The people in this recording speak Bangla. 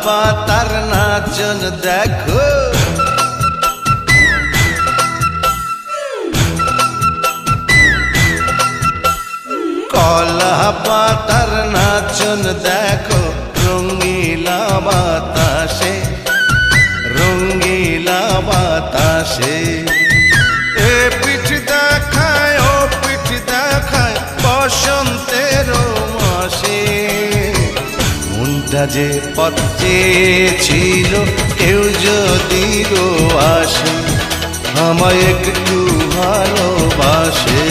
পাতার নাচন দেখো, কলা পাতার নাচন দেখো, রঙ্গিলা বাতাসে, রঙ্গিলা বাতাসে। এ পিঠ দেখায় ও পিঠ দেখায় বসন্তের মাসে। মনটা যে পথ চেয়েছিল কেউ যদি আসে, আমায় একটু ভালোবাসে।